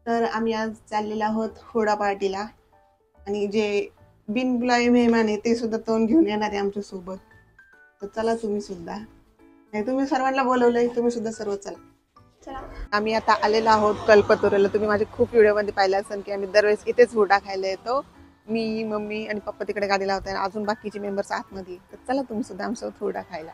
तर आम्ही आज चाललेलो आहोत हुरडा पार्टीला आणि जे बिनबुलावे मेहमान आहे ते सुद्धा तोंड घेऊन येणार आहे आमच्या सोबत. तर चला तुम्ही सुद्धा, नाही तुम्ही सर्वांना बोलवलंय, तुम्ही सुद्धा सर्व चला. आम्ही आता आलेलो आहोत कल्पतरूला. तुम्ही माझे खूप व्हिडिओमध्ये पाहिलं असेल की आम्ही दरवेळेस इथेच हुरडा खायला येतो. मी, मम्मी आणि पप्पा तिकडे गाडी लावताय, अजून बाकीचे मेंबर्स आतमध्ये. तर चला तुम्ही सुद्धा आमच्यासोबत हुरडा खायला.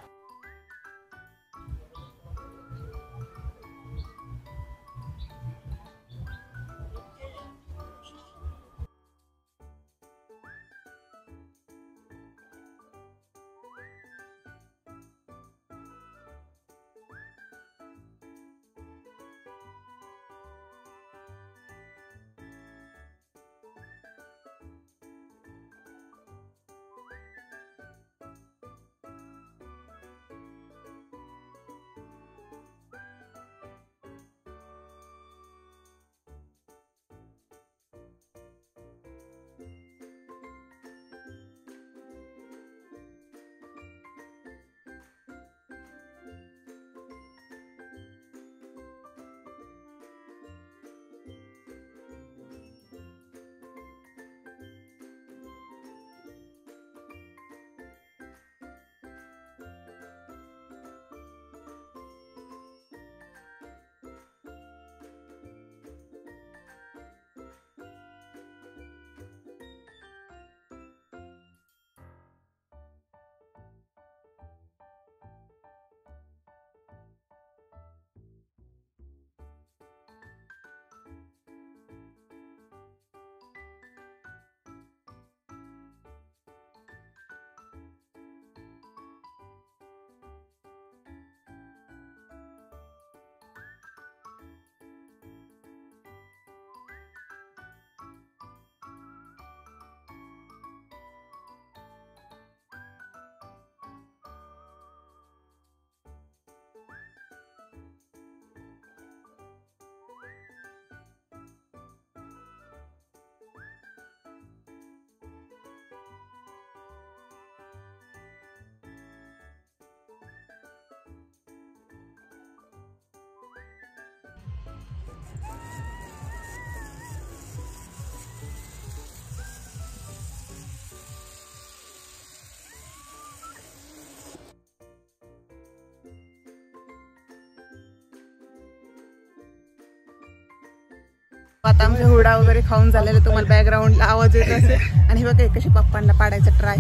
आता आमचे हुरडा वगैरे खाऊन झालेले, तुम्हाला बॅकग्राऊंडला आवाज येत असेल. आणि बघा कशी पप्पांना पाडायचं ट्राय.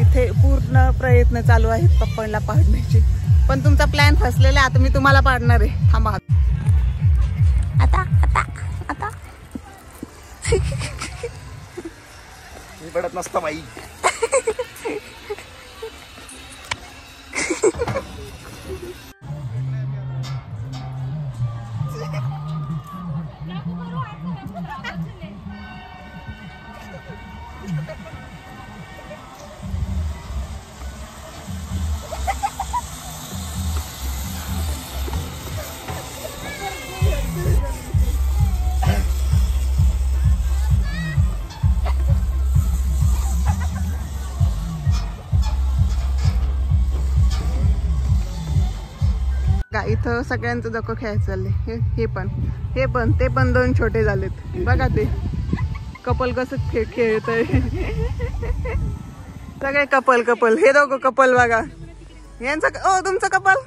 इथे पूर्ण प्रयत्न चालू आहेत पप्पांना पाडण्याचे, पण तुमचा प्लॅन फसलेला आहे. आता मी तुम्हाला पाडणार आहे, थांबा. आता आता आता मी पडत नसता बाई. इथं सगळ्यांचं डोकं खेळायचं चाललंय. हे पण ते पण दोन छोटे झालेत बघा. ते कपल कसं खेळतय. सगळे कपल. हे दोघं कपल बघा. यांचं तुमचं कपल.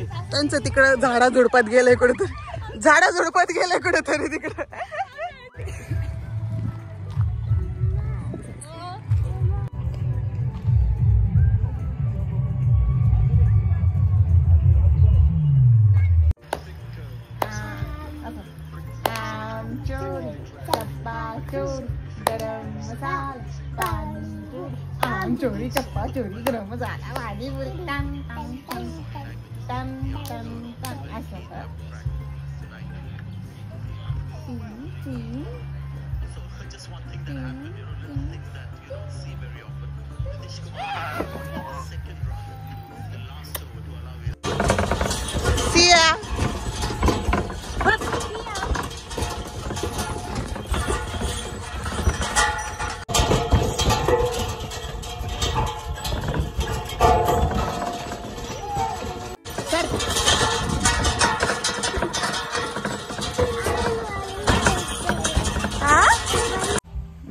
त्यांचं तिकडं झाडा झुडपात गेलंय कुठेतरी. झाडा झुडपात गेलंय कुठेतरी तिकडं. चोरी चप्पा चोरी गरम मसाला भाजी पुरी टम टम टम टम टम टम असं.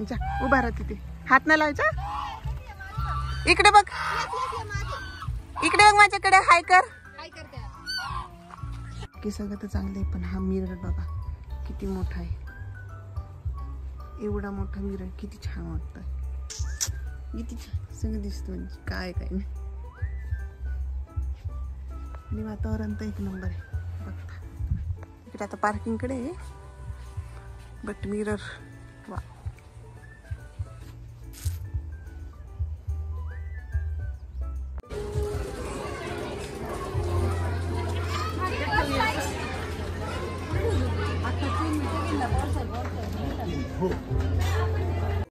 जा उभा राहा तिथे. हात नाही लावायचा. इकडे बघ, इकडे बघ माझ्याकडे. हाय कर. की सगळं तर चांगलं आहे, पण हा मिरर बघा किती मोठा आहे. एवढा मोठा मिरर किती छान वाटतं. किती छान सगळं दिसतं म्हणजे काय काय नाही. आणि वातावरण तर एक नंबर आहे बघता. इकडे आता पार्किंगकडे आहे, बट मिरर वा.